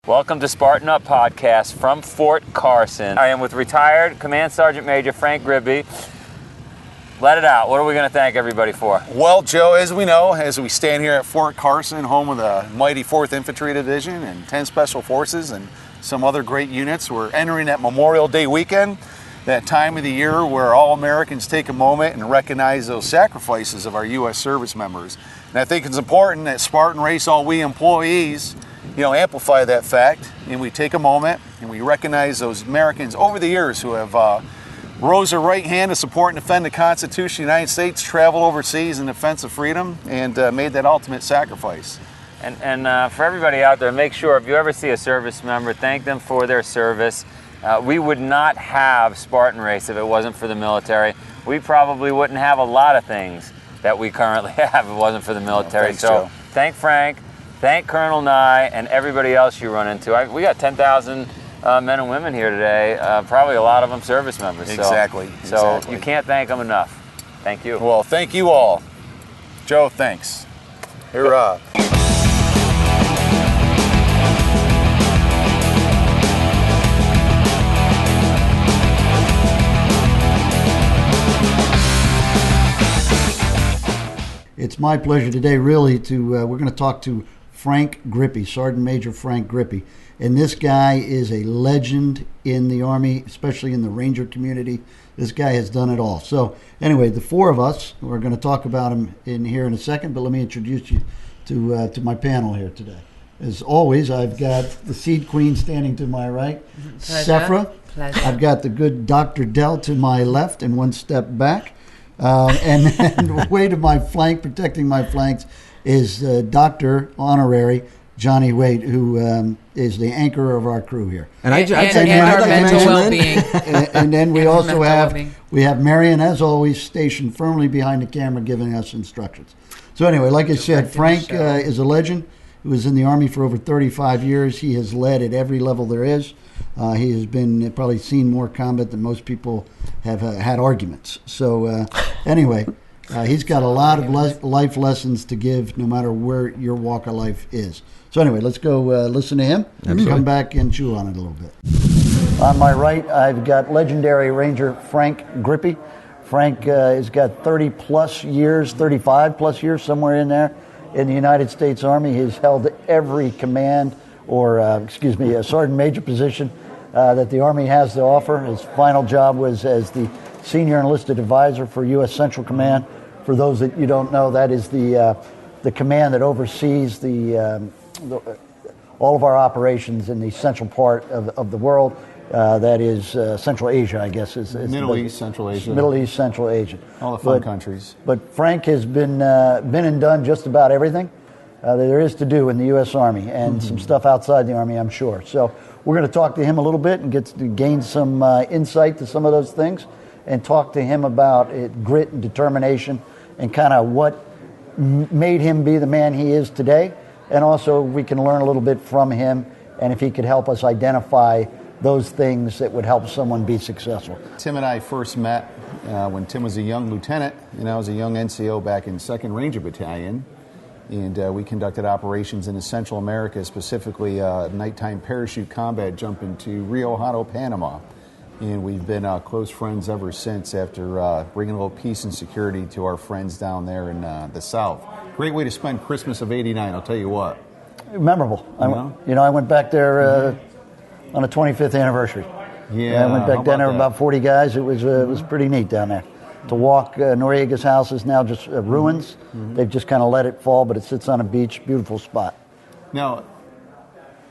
Welcome to Spartan Up Podcast from Fort Carson. I am with retired Command Sergeant Major Frank Grippe. Let it out. What are we going to thank everybody for? Well, Joe, as we know, as we stand here at Fort Carson, home of the mighty 4th Infantry Division and 10 Special Forces and some other great units, we're entering that Memorial Day weekend, that time of the year where all Americans take a moment and recognize those sacrifices of our U.S. service members. And I think it's important that Spartan Race, all we employees, amplify that fact, and we take a moment and we recognize those Americans over the years who have rose their right hand to support and defend the Constitution of the United States, travel overseas in defense of freedom, and made that ultimate sacrifice. And for everybody out there, make sure if you ever see a service member, thank them for their service. We would not have Spartan Race if it wasn't for the military. We probably wouldn't have a lot of things that we currently have if it wasn't for the military. Thanks, Joe. Thank Frank, thank Colonel Nye, and everybody else you run into. We got 10,000 men and women here today, probably a lot of them service members. Exactly. So you can't thank them enough. Thank you. Well, thank you all. Joe, thanks. Hurrah. It's my pleasure today, really, we're going to talk to Frank Grippe, Sergeant Major Frank Grippe. And this guy is a legend in the Army, especially in the Ranger community. This guy has done it all. So anyway, the four of us, we're going to talk about him in here in a second, but let me introduce you to my panel here today. As always, I've got the Seed Queen standing to my right, Sephra. I've got the good Dr. Dell to my left and one step back. And way to my flank, protecting my flanks, is Dr. Honorary Johnny Waite, who is the anchor of our crew here. And I'd like to mention well-being. And then we also have Marion, as always, stationed firmly behind the camera, giving us instructions. So anyway, like I said, Frank is a legend who was in the Army for over 35 years. He has led at every level there is. He has been probably seen more combat than most people have had arguments. So anyway, he's got a lot of life lessons to give, no matter where your walk of life is. So anyway, let's go listen to him and come back and chew on it a little bit. On my right, I've got legendary Ranger Frank Grippe. Frank has got 30-plus years, 35-plus years, somewhere in there, in the United States Army. He's held every command a sergeant major position that the Army has to offer. His final job was as the senior enlisted advisor for U.S. Central Command. For those that you don't know, that is the command that oversees all of our operations in the central part of the world. That is Central Asia, I guess. Is Middle East, Central Asia. Middle East, Central Asia. All the fun countries. But Frank has been and done just about everything that there is to do in the U.S. Army, and some stuff outside the Army, I'm sure. So we're going to talk to him a little bit and get to gain some insight to some of those things, and talk to him about grit and determination and kind of what made him be the man he is today. And also we can learn a little bit from him, and if he could help us identify those things that would help someone be successful. Tim and I first met when Tim was a young lieutenant, and I was a young NCO back in 2nd Ranger Battalion. And we conducted operations in Central America, specifically nighttime parachute combat jump into Rio Hato, Panama. And we've been close friends ever since, after bringing a little peace and security to our friends down there in the South. Great way to spend Christmas of '89, I'll tell you what. Memorable. I went back there on the 25th anniversary. Yeah, I went back down there with about 40 guys. It was pretty neat down there. To walk, Noriega's house is now just ruins. They've just kind of let it fall, but it sits on a beach, beautiful spot. Now,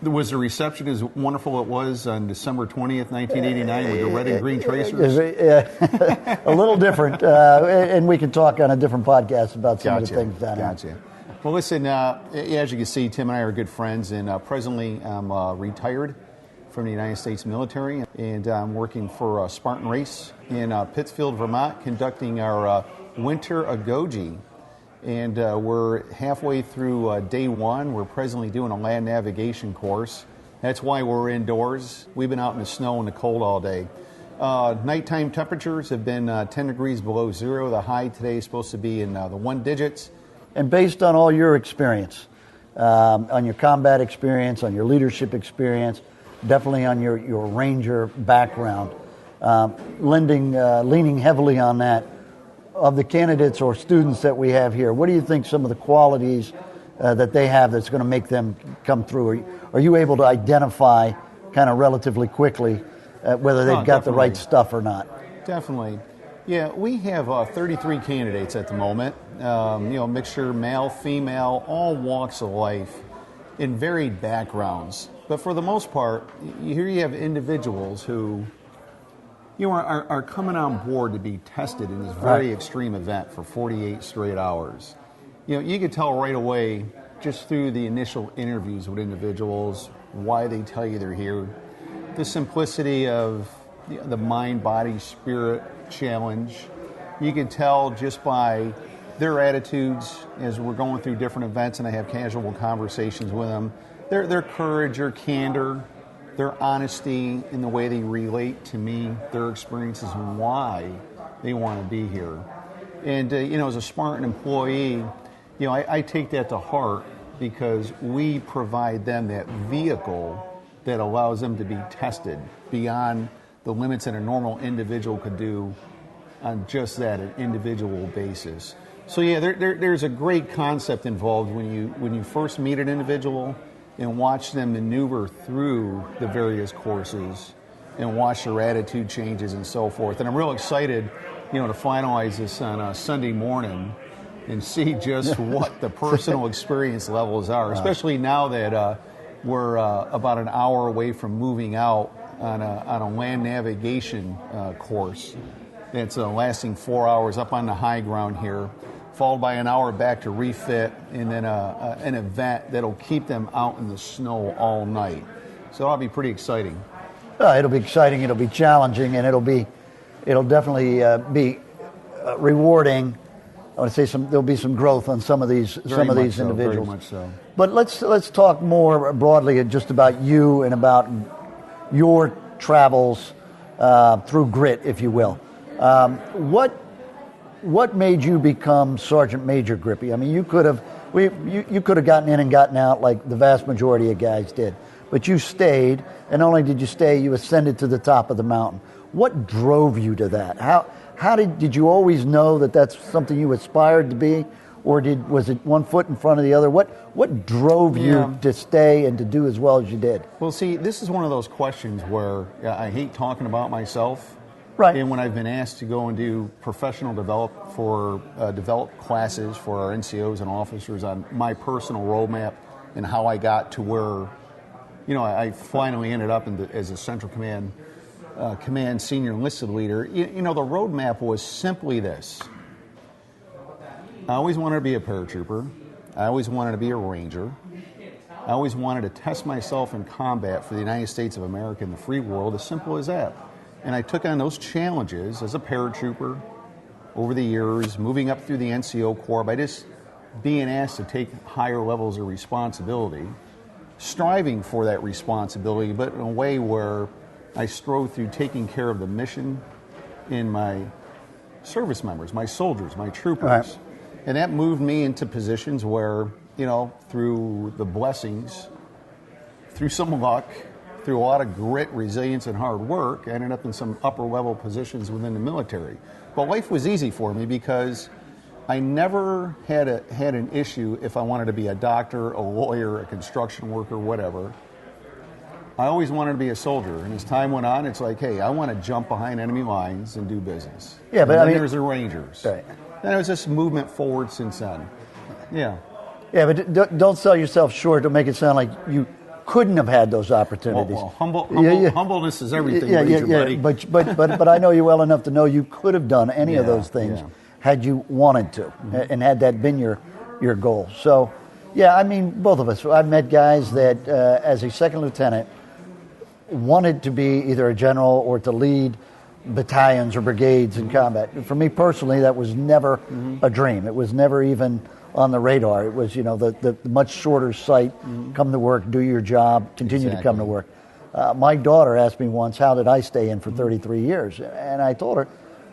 was the reception as wonderful it was on December 20th, 1989 with the red and green tracers? A little different, and we can talk on a different podcast about some of the things down there. Gotcha. Well, listen, as you can see, Tim and I are good friends, and presently I'm retired from the United States military, and I'm working for Spartan Race in Pittsfield, Vermont, conducting our winter Agoge. And we're halfway through day one. We're presently doing a land navigation course. That's why we're indoors. We've been out in the snow and the cold all day. Nighttime temperatures have been 10 degrees below zero. The high today is supposed to be in the 1 digits. And based on all your experience, on your combat experience, on your leadership experience, definitely on your Ranger background. Leaning heavily on that, of the candidates or students that we have here, what do you think some of the qualities that they have that's going to make them come through? Are you able to identify kind of relatively quickly whether they've got the right stuff or not? Definitely. Yeah, we have 33 candidates at the moment. Mixture male, female, all walks of life in varied backgrounds. But for the most part, here you have individuals who are coming on board to be tested in this very extreme event for 48 straight hours. You could tell right away, just through the initial interviews with individuals, why they tell you they're here. The simplicity of the mind, body, spirit challenge. You can tell just by their attitudes as we're going through different events and I have casual conversations with them. Their courage, their candor, their honesty in the way they relate to me, their experiences, and why they want to be here. And, as a Spartan employee, I take that to heart because we provide them that vehicle that allows them to be tested beyond the limits that a normal individual could do on just that, an individual basis. So yeah, there's a great concept involved when you first meet an individual and watch them maneuver through the various courses and watch their attitude changes and so forth. And I'm real excited, to finalize this on a Sunday morning and see just what the personal experience levels are, especially now that we're about an hour away from moving out on a land navigation course. It's lasting 4 hours up on the high ground here, followed by an hour back to refit, and then an event that'll keep them out in the snow all night. So that'll be pretty exciting. It'll be exciting. It'll be challenging, and it'll definitely be rewarding. I want to say there'll be some growth on some of these individuals. Very much so. But let's talk more broadly just about you and about your travels through grit, if you will. What made you become Sergeant Major Grippe? I mean, you could have gotten in and gotten out like the vast majority of guys did, but you stayed, and not only did you stay, you ascended to the top of the mountain. What drove you to that? How did you always know that that's something you aspired to be, or was it one foot in front of the other? What drove you to stay and to do as well as you did? Well, see, this is one of those questions where I hate talking about myself. Right. And when I've been asked to go and do professional develop classes for our NCOs and officers on my personal roadmap and how I got to where, I finally ended up as a Central Command Senior Enlisted Leader, the roadmap was simply this. I always wanted to be a paratrooper. I always wanted to be a Ranger. I always wanted to test myself in combat for the United States of America and the free world, as simple as that. And I took on those challenges as a paratrooper over the years, moving up through the NCO Corps by just being asked to take higher levels of responsibility, striving for that responsibility, but in a way where I strove through taking care of the mission in my service members, my soldiers, my troopers. Right. And that moved me into positions where, through the blessings, through some luck, through a lot of grit, resilience, and hard work, I ended up in some upper-level positions within the military. But life was easy for me because I never had an issue if I wanted to be a doctor, a lawyer, a construction worker, whatever. I always wanted to be a soldier, and as time went on, it's like, hey, I want to jump behind enemy lines and do business. Yeah, but then there's the Rangers. Right. And it was just movement forward since then. Yeah. Yeah, but don't sell yourself short. Don't make it sound like you couldn't have had those opportunities. Well, humbleness is everything, buddy. But I know you well enough to know you could have done any of those things had you wanted to, and had that been your goal. So, yeah, I mean, both of us. I've met guys that, as a second lieutenant, wanted to be either a general or to lead battalions or brigades in combat. For me personally, that was never a dream. It was never even on the radar. It was, the much shorter sight, come to work, do your job, continue to come to work. My daughter asked me once, how did I stay in for 33 years? And I told her,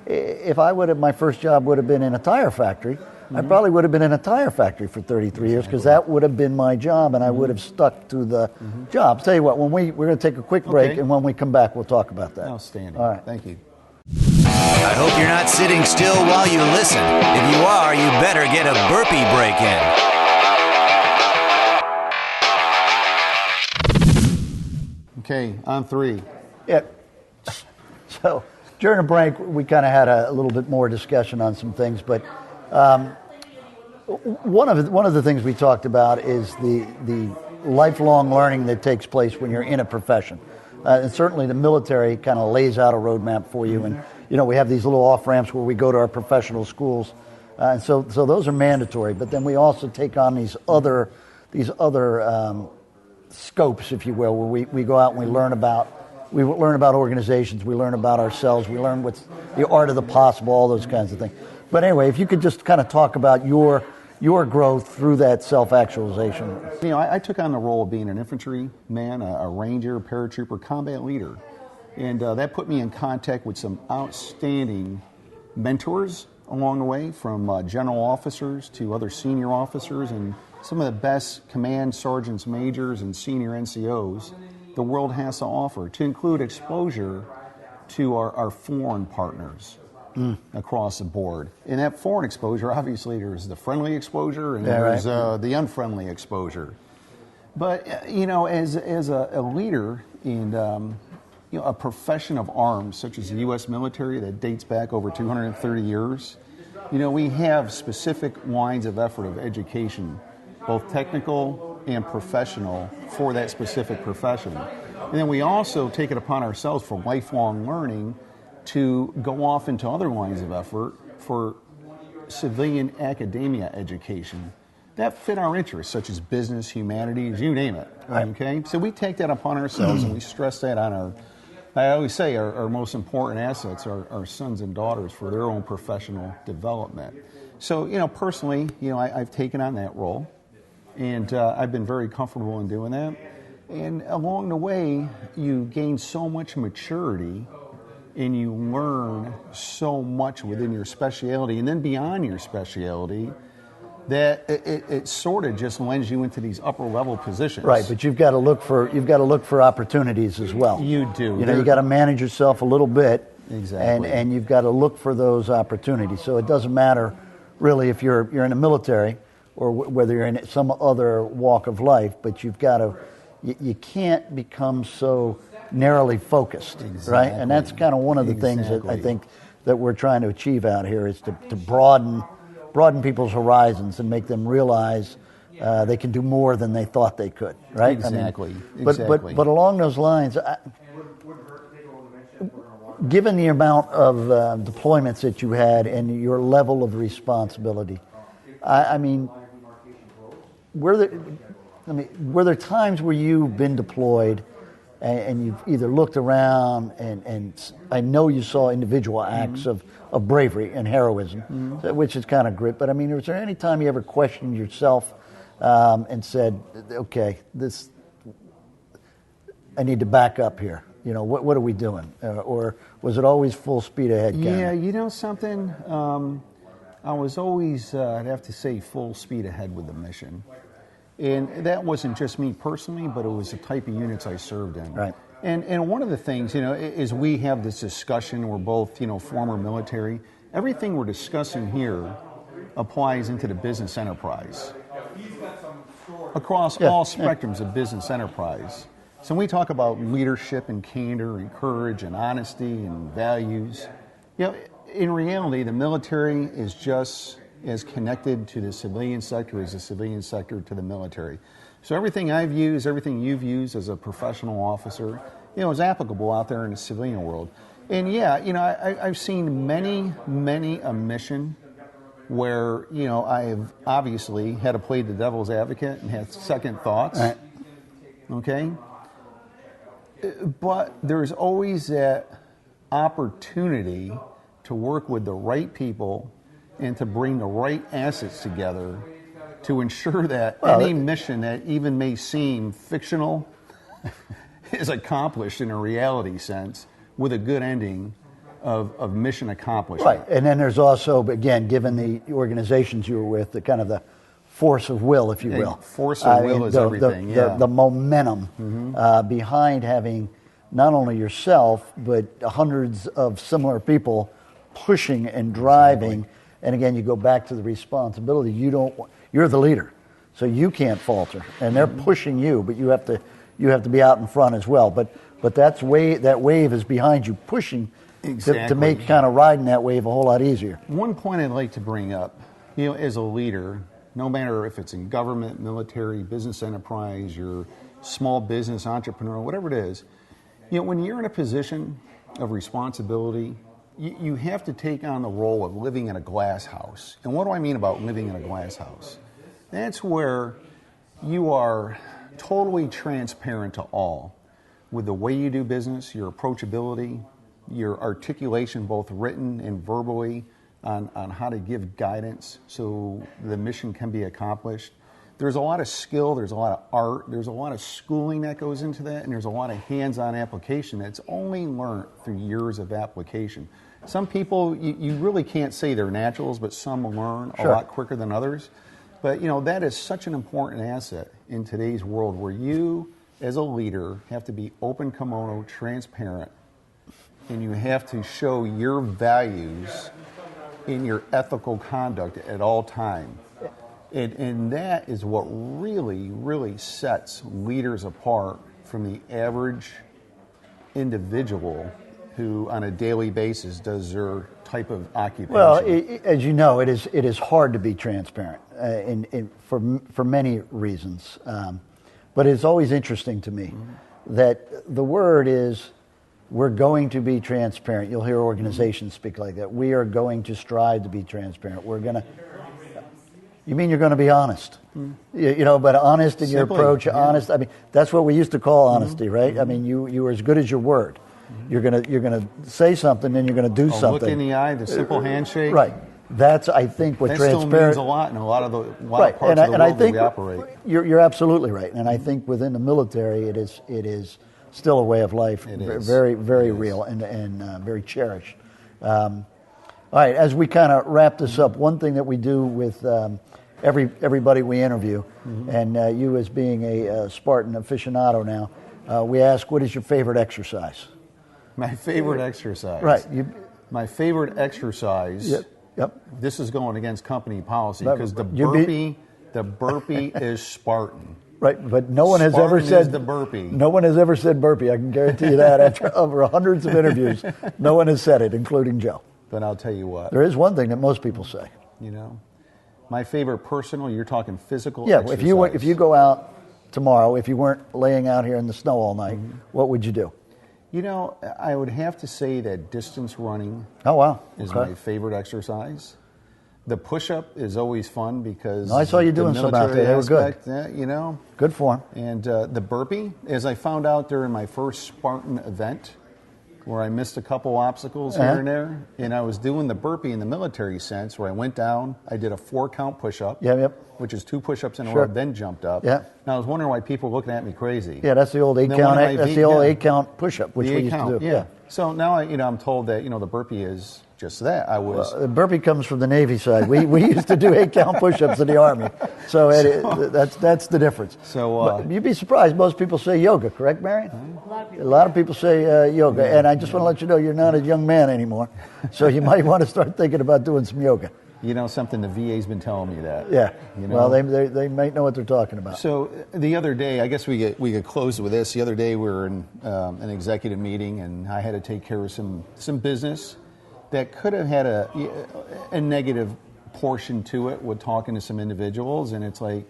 if I would have, my first job would have been in a tire factory, I probably would have been in a tire factory for 33 years because that would have been my job, and I would have stuck to the job. Tell you what, we're going to take a quick break, and when we come back, we'll talk about that. Outstanding. All right. Thank you. I hope you're not sitting still while you listen. If you are, you better get a burpee break in. Okay, on 3. Yeah. So during the break, we kind of had a little bit more discussion on some things, but one of the things we talked about is the lifelong learning that takes place when you're in a profession. And certainly the military kind of lays out a roadmap for you. And, we have these little off-ramps where we go to our professional schools. And so those are mandatory. But then we also take on these other scopes, if you will, where we go out and we learn about organizations, we learn about ourselves, we learn what's the art of the possible, all those kinds of things. But anyway, if you could just kind of talk about your growth through that self-actualization. I took on the role of being an infantryman, a ranger, paratrooper, combat leader. And that put me in contact with some outstanding mentors along the way, from general officers to other senior officers and some of the best command sergeants, majors, and senior NCOs the world has to offer, to include exposure to our foreign partners across the board. And that foreign exposure, obviously, there's the friendly exposure and there's the unfriendly exposure. But, as a leader in a profession of arms, such as the U.S. military that dates back over 230 years, we have specific lines of effort of education, both technical and professional, for that specific profession. And then we also take it upon ourselves for lifelong learning to go off into other lines of effort for civilian academia education that fit our interests, such as business, humanities, you name it. Right. Okay? So we take that upon ourselves and we stress that on I always say our most important assets are our sons and daughters for their own professional development. So, personally, I've taken on that role. And I've been very comfortable in doing that. And along the way, you gain so much maturity and you learn so much within your specialty and then beyond your specialty that it sort of just lends you into these upper level positions. Right, but you've got to look for opportunities as well. You do. You got to manage yourself a little bit. Exactly. And you've got to look for those opportunities. So it doesn't matter really if you're in the military or whether you're in some other walk of life, but you've got to, you can't become so narrowly focused, right? And that's kind of one of the things that I think that we're trying to achieve out here is to broaden people's horizons and make them realize they can do more than they thought they could, right? Exactly. But along those lines, given the amount of deployments that you had and your level of responsibility, were there times where you've been deployed and you've either looked around and I know you saw individual acts of bravery and heroism, which is kind of grit, but was there any time you ever questioned yourself and said, okay, I need to back up here? What are we doing? Or was it always full speed ahead, Cameron? Yeah, something, I was always, I'd have to say, full speed ahead with the mission. And that wasn't just me personally, but it was the type of units I served in. Right. And one of the things, is we have this discussion, we're both, former military. Everything we're discussing here applies into the business enterprise. Across all spectrums of business enterprise. So when we talk about leadership and candor and courage and honesty and values, in reality, the military is just as connected to the civilian sector as the civilian sector to the military. So everything I've used, everything you've used as a professional officer, is applicable out there in the civilian world. And I've seen many a mission where, I've obviously had to play the devil's advocate and had second thoughts. Right. Okay? But there's always that opportunity to work with the right people and to bring the right assets together to ensure that any mission that even may seem fictional is accomplished in a reality sense with a good ending of mission accomplishment. Right, and then there's also, again, given the organizations you were with, the kind of the force of will, if you will. Force of will is everything, the momentum behind having not only yourself, but hundreds of similar people pushing and driving. Exactly. And again, you go back to the responsibility. You're the leader, so you can't falter. And they're pushing you, but you have to be out in front as well. But that wave is behind you, pushing to make kind of riding that wave a whole lot easier. One point I'd like to bring up, as a leader, no matter if it's in government, military, business enterprise, your small business, entrepreneur, whatever it is, when you're in a position of responsibility, you have to take on the role of living in a glass house. And what do I mean about living in a glass house? That's where you are totally transparent to all with the way you do business, your approachability, your articulation, both written and verbally, on how to give guidance so the mission can be accomplished. There's a lot of skill, there's a lot of art, there's a lot of schooling that goes into that, and there's a lot of hands-on application that's only learned through years of application. Some people, you really can't say they're naturals, but some learn a lot quicker than others. But that is such an important asset in today's world, where you, as a leader, have to be open kimono, transparent, and you have to show your values in your ethical conduct at all time. And that is what really, really sets leaders apart from the average individual who on a daily basis does their type of occupation. Well, as you know, it is hard to be transparent for many reasons. But it's always interesting to me that the word is, we're going to be transparent. You'll hear organizations speak like that. We are going to strive to be transparent. We're going to... You mean you're going to be honest? But honest in your approach, honest. I mean, that's what we used to call honesty, right? I mean, you were as good as your word. You're gonna say something, then you're gonna do something. Look in the eye, the simple handshake. Right. That's, I think, what that transparent... still means a lot in a lot of parts of the world that we operate. You're absolutely right, and I think within the military, it is still a way of life, very, very real and very cherished. All right, as we kind of wrap this up, one thing that we do with everybody we interview, and you as being a Spartan aficionado now, we ask, what is your favorite exercise? My favorite exercise. Right. My favorite exercise. Yep. This is going against company policy because the burpee is Spartan. Right, but no one has ever said the burpee. No one has ever said burpee. I can guarantee you that. After over hundreds of interviews, no one has said it, including Joe. But I'll tell you what. There is one thing that most people say. My favorite personal. You're talking physical. Yeah. Exercise. If you go out tomorrow, if you weren't laying out here in the snow all night, what would you do? I would have to say that distance running is my favorite exercise. The push-up is always fun because I saw you doing some out there. They were good. Good form. And the burpee, as I found out during my first Spartan event, where I missed a couple obstacles here and there, and I was doing the burpee in the military sense, where I went down, I did a 4-count push-up, which is 2 push-ups in a row, then jumped up. Yeah. And I was wondering why people were looking at me crazy. Yeah, that's the old 8-count. That's the old 8-count push-up, which we used to do. Yeah. So now I'm told that the burpee is just that. The burpee comes from the Navy side. We used to do 8-count push-ups in the Army, so that's the difference. So you'd be surprised. Most people say yoga, correct, Marion? A lot of people say yoga, and I just want to let you know you're not a young man anymore, so you might want to start thinking about doing some yoga. Something, the VA's been telling me that. Yeah. Well, they might know what they're talking about. So the other day, I guess we could close with this. The other day we were in an executive meeting, and I had to take care of some business that could have had a negative portion to it with talking to some individuals. And it's like,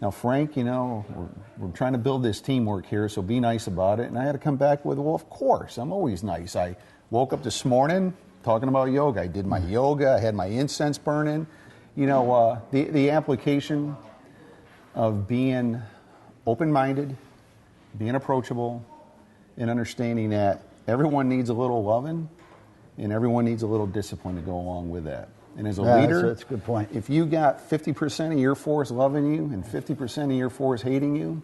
now, Frank, we're trying to build this teamwork here, so be nice about it. And I had to come back with, well, of course, I'm always nice. I woke up this morning talking about yoga. I did my yoga. I had my incense burning. The application of being open-minded, being approachable, and understanding that everyone needs a little loving and everyone needs a little discipline to go along with that. And as a leader, that's a good point. If you got 50% of your force loving you and 50% of your force hating you,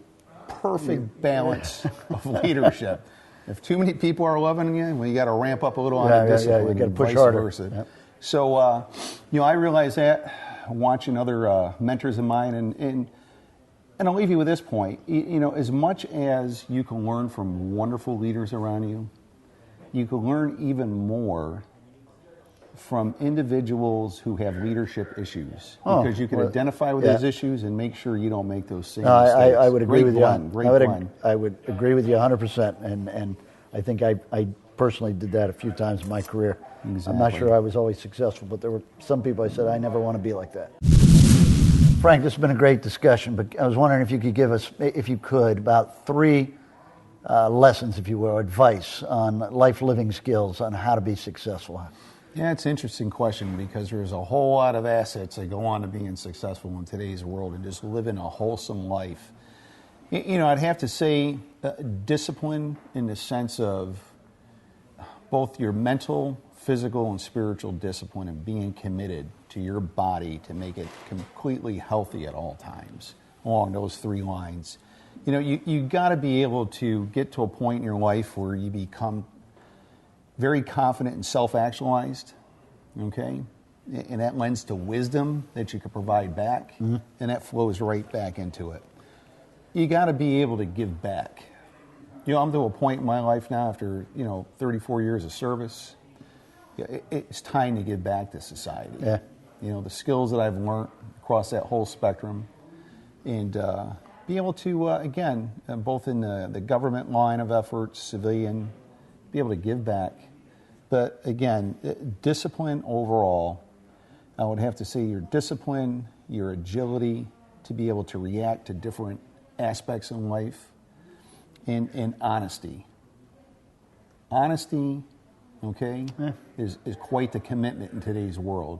perfect balance of leadership. If too many people are loving you, well, you got to ramp up a little on the Yeah, discipline. you got to and push vice harder. versa. Yep. So, I realize that watching other mentors of mine, and I'll leave you with this point. As much as you can learn from wonderful leaders around you, you can learn even more from individuals who have leadership issues, because you can identify with those issues and make sure you don't make those same mistakes. I would agree with you. I would agree with you 100%, and I think I personally did that a few times in my career. Exactly. I'm not sure I was always successful, but there were some people I said, I never want to be like that. Frank, this has been a great discussion, but I was wondering if you could give us, if you could, about 3 lessons, if you will, advice on life living skills on how to be successful. Yeah, it's an interesting question, because there's a whole lot of assets that go on to being successful in today's world and just living a wholesome life. I'd have to say discipline in the sense of both your mental, physical, and spiritual discipline, and being committed to your body to make it completely healthy at all times along those 3 lines. You got to be able to get to a point in your life where you become very confident and self-actualized, okay? And that lends to wisdom that you can provide back, and that flows right back into it. You got to be able to give back. I'm to a point in my life now after, 34 years of service. It's time to give back to society. Yeah. The skills that I've learned across that whole spectrum, and be able to, again, both in the government line of effort, civilian, be able to give back. But again, discipline overall, I would have to say your discipline, your agility to be able to react to different aspects in life, and honesty. Honesty, okay, is quite the commitment in today's world.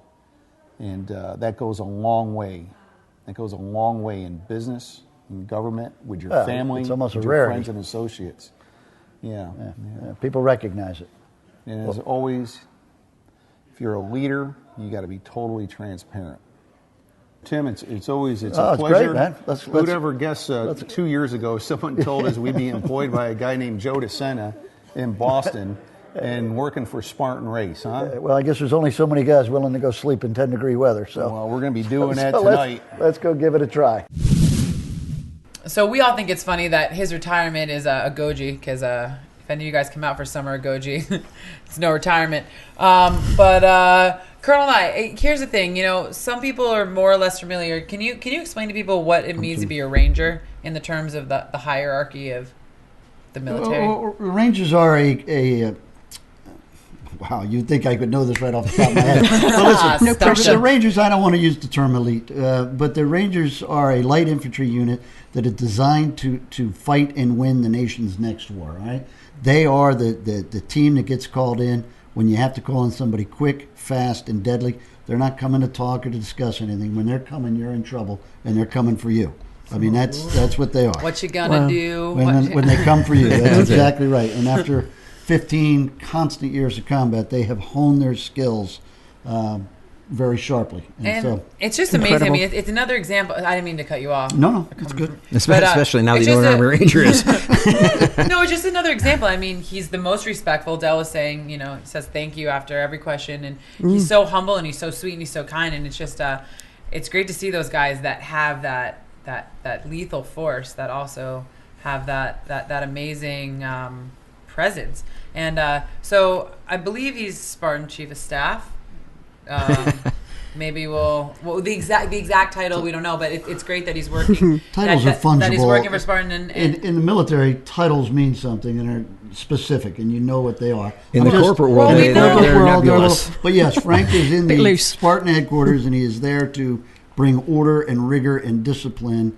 And that goes a long way. That goes a long way in business, in government, with your family, it's almost with a your rarity. friends and associates. Yeah. People recognize it. And as always, if you're a leader, you got to be totally transparent. Tim, it's a pleasure. Great, man. Who'd ever guess 2 years ago someone told us we'd be employed by a guy named Joe Sena in Boston and working for Spartan Race, huh? Well, I guess there's only so many guys willing to go sleep in 10-degree weather. So, well, we're going to be doing that tonight. Let's go give it a try. So we all think it's funny that his retirement is a Goji, because if any of you guys come out for summer Goji, it's no retirement. But Colonel and I, here's the thing. Some people are more or less familiar. Can you explain to people what it means to be a Ranger in the terms of the hierarchy of the military? Rangers are a wow, you'd think I could know this right off the top of my head. But listen, the Rangers, I don't want to use the term elite, but the Rangers are a light infantry unit that is designed to fight and win the nation's next war, right? They are the team that gets called in when you have to call in somebody quick, fast, and deadly. They're not coming to talk or to discuss anything. When they're coming, you're in trouble, and they're coming for you. I mean, that's what they are. What you gonna do? When they come for you. That's exactly right. And after 15 constant years of combat, they have honed their skills very sharply. And so it's just amazing. I mean, it's another example. I didn't mean to cut you off. No, it's good. Especially now that you know what an Army Ranger is. No, it's just another example. I mean, he's the most respectful. Dell was saying, he says thank you after every question. And he's so humble, and he's so sweet, and he's so kind. And it's just, it's great to see those guys that have that lethal force, that also have that amazing presence. And so I believe he's Spartan Chief of Staff. Maybe the exact title we don't know, but it's great that he's working. Titles are fungible. That he's working for Spartan. And in the military, titles mean something and are specific, and you know what they are. In the corporate world, they're nebulous. But yes, Frank is in the loose. Spartan Headquarters, and he is there to bring order and rigor and discipline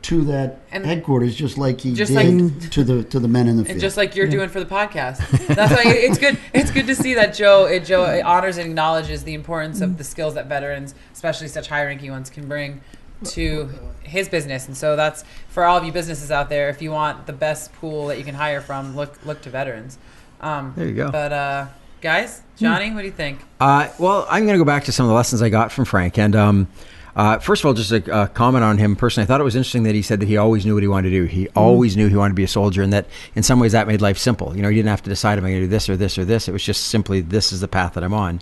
to that headquarters, just like he did to the men in the field. And just like you're doing for the podcast. That's why it's good. It's good to see that Joe honors and acknowledges the importance of the skills that veterans, especially such high-ranking ones, can bring to his business. And so that's for all of you businesses out there. If you want the best pool that you can hire from, look to veterans. There you go. But guys, Johnny, what do you think? Well, I'm going to go back to some of the lessons I got from Frank, and First of all, just a comment on him personally. I thought it was interesting that he said that he always knew what he wanted to do. He always knew he wanted to be a soldier, and that in some ways that made life simple. You know, he didn't have to decide, am I going to do this or this or this. It was just simply, this is the path that I'm on.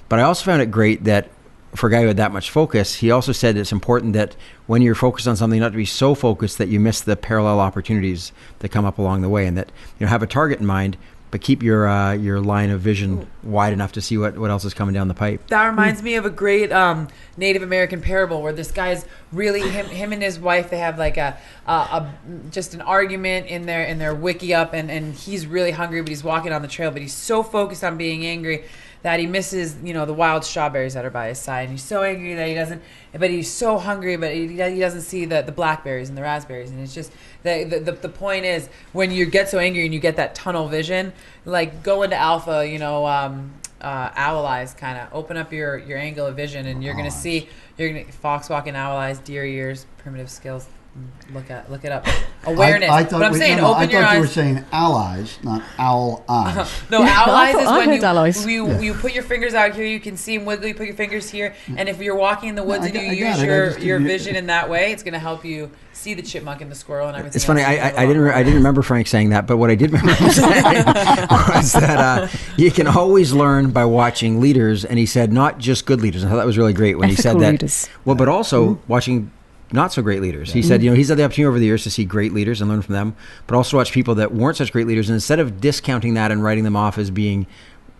But I also found it great that for a guy who had that much focus, he also said it's important that when you're focused on something, not to be so focused that you miss the parallel opportunities that come up along the way, and that, you know, have a target in mind, but keep your line of vision wide enough to see what else is coming down the pipe. That reminds me of a great Native American parable where this guy's really him and his wife, they have like a just an argument in their wiki up, and he's really hungry, but he's walking on the trail, but he's so focused on being angry that he misses, you know, the wild strawberries that are by his side, and he's so angry that he doesn't. But he's so hungry, but he doesn't see the blackberries and the raspberries, and it's just the point is when you get so angry and you get that tunnel vision, like go into alpha, you know, owl eyes, kind of open up your angle of vision, and you're gonna fox walking, owl eyes, deer ears, primitive skills. Look it up. Awareness. I thought but I'm saying open your eyes. I thought you were saying allies, not owl eyes. No, owl eyes is when allies. you put your fingers out here. You can see them wiggle. You put your fingers here, and if you're walking in the woods and you use your vision in that way, it's going to help you see the chipmunk and the squirrel and everything. It's funny. I didn't remember Frank saying that, but what I did remember saying was that you can always learn by watching leaders, and he said not just good leaders. I thought that was really great when he said that. Leaders. Well, but also watching not so great leaders. He said, you know, he's had the opportunity over the years to see great leaders and learn from them, but also watch people that weren't such great leaders. And instead of discounting that and writing them off as being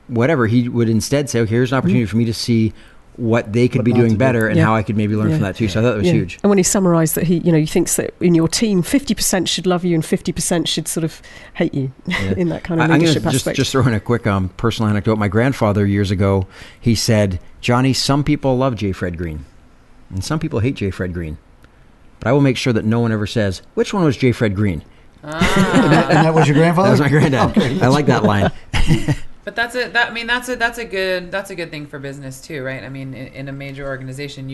whatever, he would instead say, okay, here's an opportunity for me to see what they could be doing better and how I could maybe learn from that too. So I thought that was huge. And when he summarised that he thinks that in your team, 50% should love you and 50% should sort of hate you in that kind of leadership aspect. Just throw in a quick personal anecdote. My grandfather years ago, he said, Johnny, some people love J. Fred Green and some people hate J. Fred Green. But I will make sure that no one ever says, which one was J. Fred Green? And that was your grandfather? That was my granddad. Okay. I like that line. But that's a good thing for business too, right? I mean, in a major organization,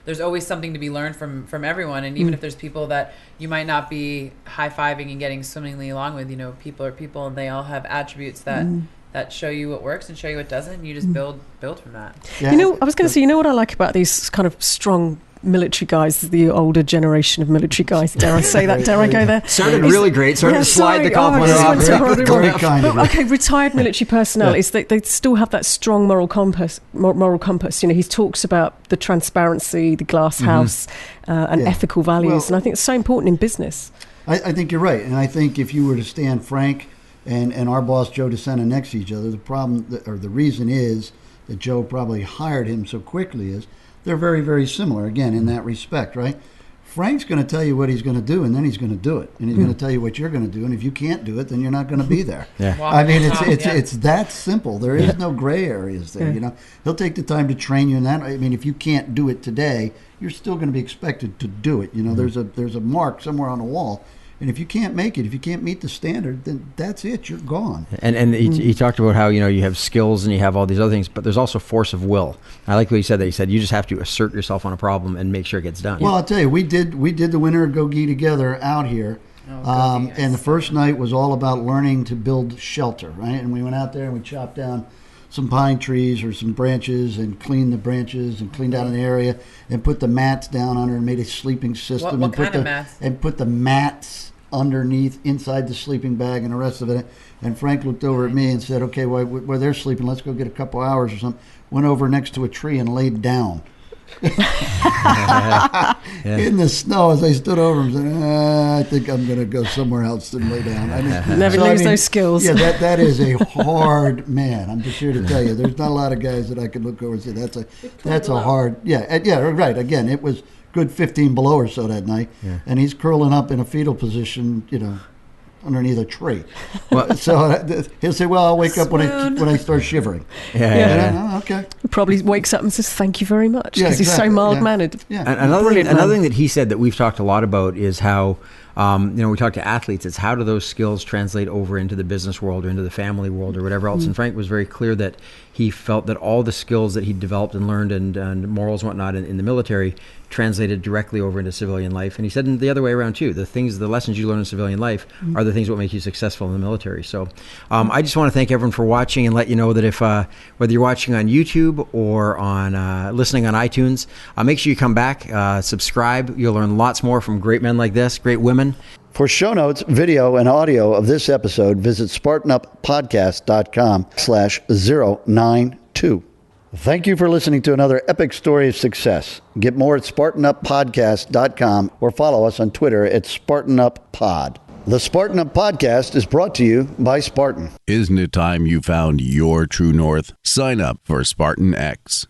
there's always something to be learned from everyone, and even if there's people that you might not be high-fiving and getting swimmingly along with, you know, people are people, and they all have attributes that show you what works and show you what doesn't, and you just build from that. Yeah. You know, I was going to say, you know what I like about these kind of strong military guys, the older generation of military guys, dare I say that, dare I go there? Started really great, started to slide the compliment off. Okay, retired military personnel, is they still have that strong moral compass. You know, he talks about the transparency, the glass house, and ethical values, and I think it's so important in business. I think you're right, and I think if you were to stand Frank and our boss Joe Sena next to each other, the problem, or the reason is that Joe probably hired him so quickly is they're very, very similar, again, in that respect, right? Frank's going to tell you what he's going to do, and then he's going to do it. And he's going to tell you what you're going to do, and if you can't do it, then you're not going to be there. I mean, it's that simple. There is no gray areas there, you know. He'll take the time to train you in that. I mean, if you can't do it today, you're still going to be expected to do it. You know, there's a mark somewhere on the wall. And if you can't make it, if you can't meet the standard, then that's it. You're gone. And he talked about how, you know, you have skills and you have all these other things, but there's also force of will. I like what he said. That he said you just have to assert yourself on a problem and make sure it gets done. Well, I'll tell you, we did the winter of Goji together out here, and the first night was all about learning to build shelter, right? And we went out there and we chopped down some pine trees or some branches and cleaned the branches and cleaned out an area and put the mats down under and made a sleeping system. What kind of mats? And put the mats underneath, inside the sleeping bag and the rest of it. And Frank looked over at me and said, okay, where they're sleeping, let's go get a couple hours or something. Went over next to a tree and laid down. In the snow as I stood over him and said, I think I'm going to go somewhere else and lay down. Never lose those skills. Yeah, that is a hard man. I'm just here to tell you, there's not a lot of guys that I can look over and say, that's a hard, right. Again, it was good 15 below or so that night, and he's curling up in a fetal position, you know, underneath a tree. Well, so he'll say, well, I'll wake up when I start shivering. Okay. He probably wakes up and says, thank you very much, because he's so mild-mannered. Another thing that he said that we've talked a lot about is how, we talk to athletes, it's how do those skills translate over into the business world or into the family world or whatever else. And Frank was very clear that he felt that all the skills that he developed and learned and morals and whatnot in the military translated directly over into civilian life. And he said the other way around too. The lessons you learn in civilian life are the things that will make you successful in the military. So I just want to thank everyone for watching and let you know that if whether you're watching on YouTube or on listening on iTunes, make sure you come back, subscribe. You'll learn lots more from great men like this, great women. For show notes, video, and audio of this episode, visit SpartanUpPodcast.com/092. Thank you for listening to another epic story of success. Get more at SpartanUpPodcast.com or follow us on Twitter at SpartanUpPod. The Spartan Up Podcast is brought to you by Spartan. Isn't it time you found your true north? Sign up for Spartan X.